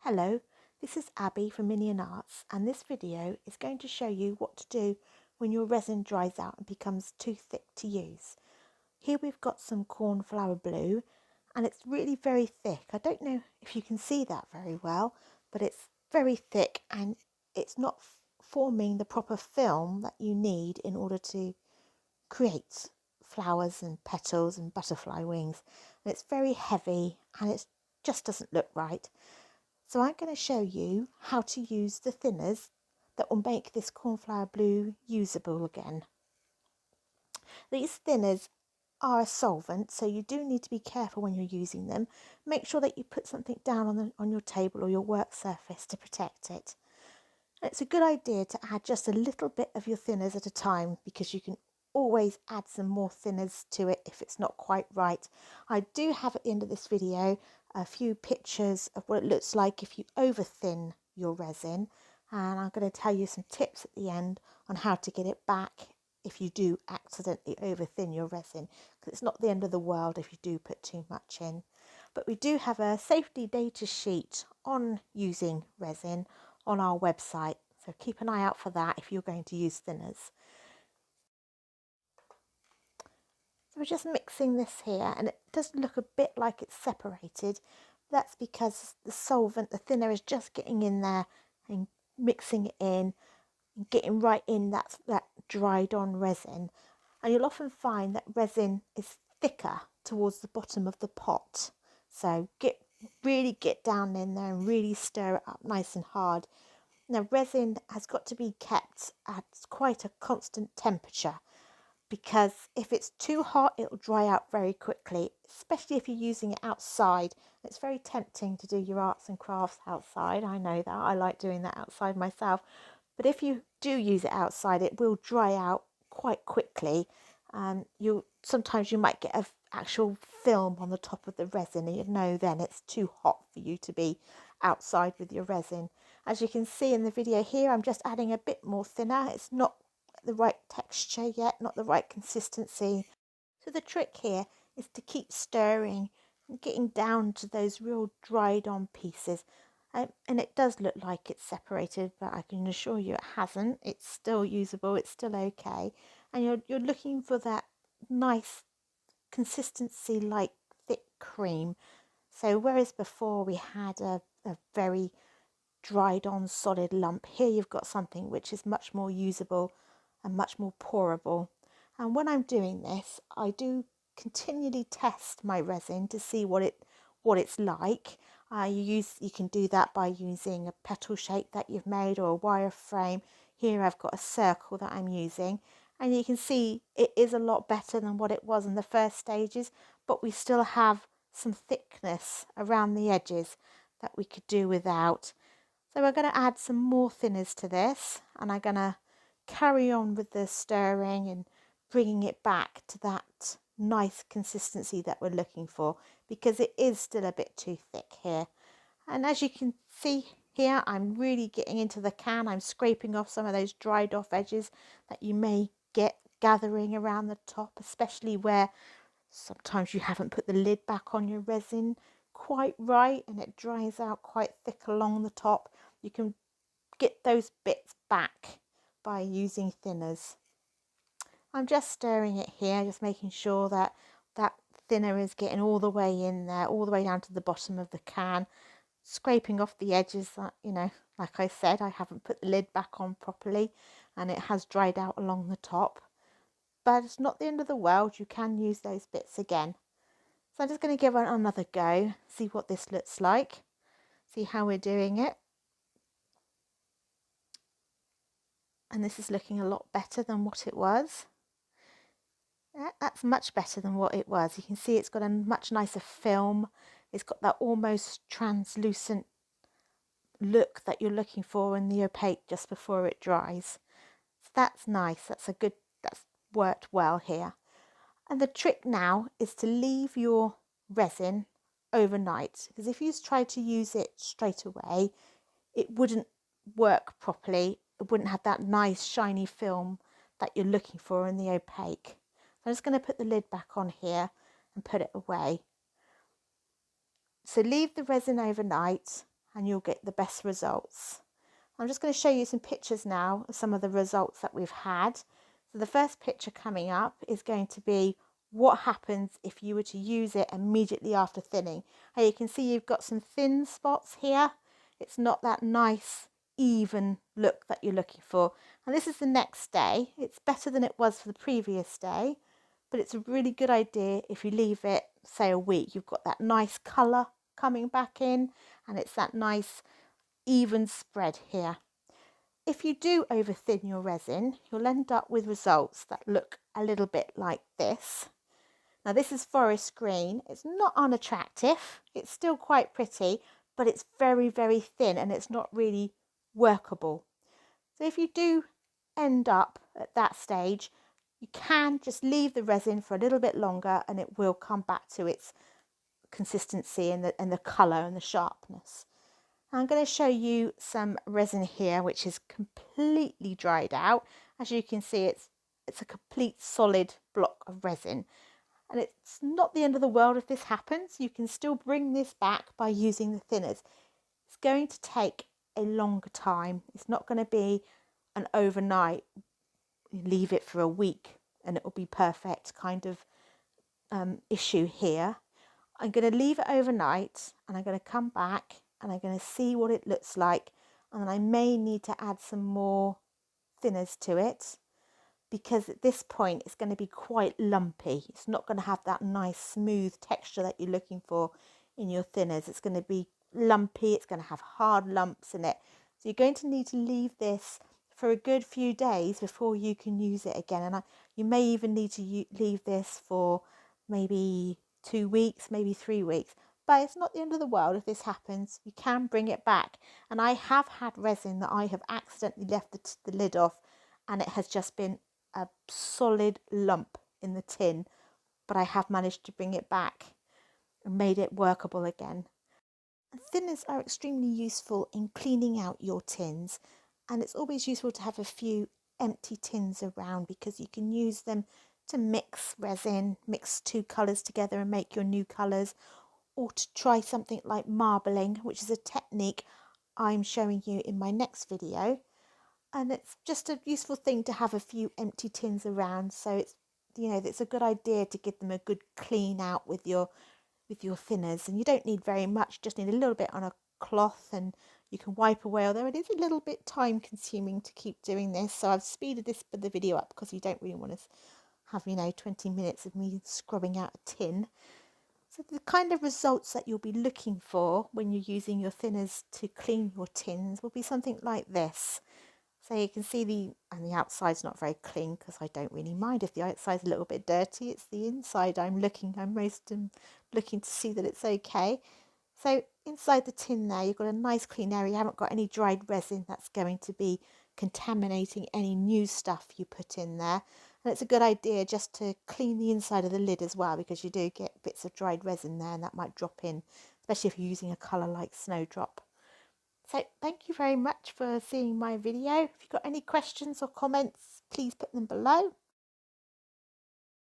Hello, this is Abby from Inion Arts, and this video is going to show you what to do when your resin dries out and becomes too thick to use. Here we've got some cornflower blue, and it's really very thick. I don't know if you can see that very well, but it's very thick and it's not forming the proper film that you need in order to create flowers and petals and butterfly wings. And it's very heavy and it just doesn't look right. So I'm going to show you how to use the thinners that will make this cornflower blue usable again. These thinners are a solvent, so you do need to be careful when you're using them. Make sure that you put something down on your table or your work surface to protect it. And it's a good idea to add just a little bit of your thinners at a time, because you can always add some more thinners to it if it's not quite right. I do have at the end of this video a few pictures of what it looks like if you overthin your resin, and I'm going to tell you some tips at the end on how to get it back if you do accidentally overthin your resin, because it's not the end of the world if you do put too much in. But we do have a safety data sheet on using resin on our website, so keep an eye out for that if you're going to use thinners. So we're just mixing this here, and it does look a bit like it's separated. That's because the solvent, the thinner, is just getting in there and mixing it in and getting right in that dried on resin. And you'll often find that resin is thicker towards the bottom of the pot. So really get down in there and really stir it up nice and hard. Now resin has got to be kept at quite a constant temperature, because if it's too hot it'll dry out very quickly, especially if you're using it outside. It's very tempting to do your arts and crafts outside. I know that, I like doing that outside myself, but if you do use it outside it will dry out quite quickly. Sometimes you might get an actual film on the top of the resin, and you know then it's too hot for you to be outside with your resin. As you can see in the video here, I'm just adding a bit more thinner. It's not the right texture yet, not the right consistency. So the trick here is to keep stirring and getting down to those real dried on pieces. And it does look like it's separated, but I can assure you it hasn't. It's still usable, it's still okay. And you're looking for that nice consistency like thick cream. So whereas before we had a very dried on solid lump, here you've got something which is much more usable and much more pourable. And when I'm doing this, I do continually test my resin to see what it's like. You can do that by using a petal shape that you've made or a wireframe. Here I've got a circle that I'm using, and you can see it is a lot better than what it was in the first stages, but we still have some thickness around the edges that we could do without. So we're going to add some more thinners to this, and I'm going to carry on with the stirring and bringing it back to that nice consistency that we're looking for, because it is still a bit too thick here. And as you can see here, I'm really getting into the can. I'm scraping off some of those dried off edges that you may get gathering around the top, especially where sometimes you haven't put the lid back on your resin quite right and it dries out quite thick along the top. You can get those bits back by using thinners. I'm just stirring it here, just making sure that that thinner is getting all the way in there, all the way down to the bottom of the can, scraping off the edges that, like I said, I haven't put the lid back on properly and it has dried out along the top. But it's not the end of the world, you can use those bits again. So I'm just going to give it another go, see what this looks like, see how we're doing it. And this is looking a lot better than what it was. That's much better than what it was. You can see it's got a much nicer film. It's got that almost translucent look that you're looking for in the opaque just before it dries. So that's nice. That's worked well here. And the trick now is to leave your resin overnight, because if you try to use it straight away, it wouldn't work properly. It wouldn't have that nice shiny film that you're looking for in the opaque. So I'm just going to put the lid back on here and put it away. So leave the resin overnight and you'll get the best results. I'm just going to show you some pictures now of some of the results that we've had. So the first picture coming up is going to be what happens if you were to use it immediately after thinning. And you can see you've got some thin spots here. It's not that nice even look that you're looking for. And this is the next day. It's better than it was for the previous day, but it's a really good idea if you leave it, say, a week. You've got that nice colour coming back in, and it's that nice even spread here. If you do overthin your resin, you'll end up with results that look a little bit like this. Now this is forest green. It's not unattractive. It's still quite pretty, but it's very, very thin and it's not really workable. So if you do end up at that stage, you can just leave the resin for a little bit longer and it will come back to its consistency and the colour and the sharpness. I'm going to show you some resin here which is completely dried out. As you can see, it's a complete solid block of resin. And it's not the end of the world if this happens. You can still bring this back by using the thinners. It's going to take a longer time. It's not going to be an overnight, leave it for a week and it will be perfect kind of issue here. I'm going to leave it overnight and I'm going to come back and I'm going to see what it looks like, and then I may need to add some more thinners to it, because at this point it's going to be quite lumpy. It's not going to have that nice smooth texture that you're looking for in your thinners. It's going to be lumpy, it's going to have hard lumps in it. So you're going to need to leave this for a good few days before you can use it again. And you may even need to leave this for maybe 2 weeks, maybe 3 weeks. But it's not the end of the world if this happens. You can bring it back. And I have had resin that I have accidentally left the lid off and it has just been a solid lump in the tin, but I have managed to bring it back and made it workable again. And thinners are extremely useful in cleaning out your tins, and it's always useful to have a few empty tins around because you can use them to mix resin, mix two colours together and make your new colours, or to try something like marbling, which is a technique I'm showing you in my next video. And it's just a useful thing to have a few empty tins around. So it's, you know, it's a good idea to give them a good clean out with your thinners. And you don't need very much, just need a little bit on a cloth and you can wipe away, although it is a little bit time consuming to keep doing this. So I've speeded the video up because you don't really want to have, 20 minutes of me scrubbing out a tin. So the kind of results that you'll be looking for when you're using your thinners to clean your tins will be something like this. So you can see the outside's not very clean because I don't really mind if the outside's a little bit dirty. It's the inside I'm looking to see that it's okay. So inside the tin there, you've got a nice clean area. You haven't got any dried resin that's going to be contaminating any new stuff you put in there. And it's a good idea just to clean the inside of the lid as well, because you do get bits of dried resin there and that might drop in, especially if you're using a colour like Snowdrop. So thank you very much for seeing my video. If you've got any questions or comments, please put them below.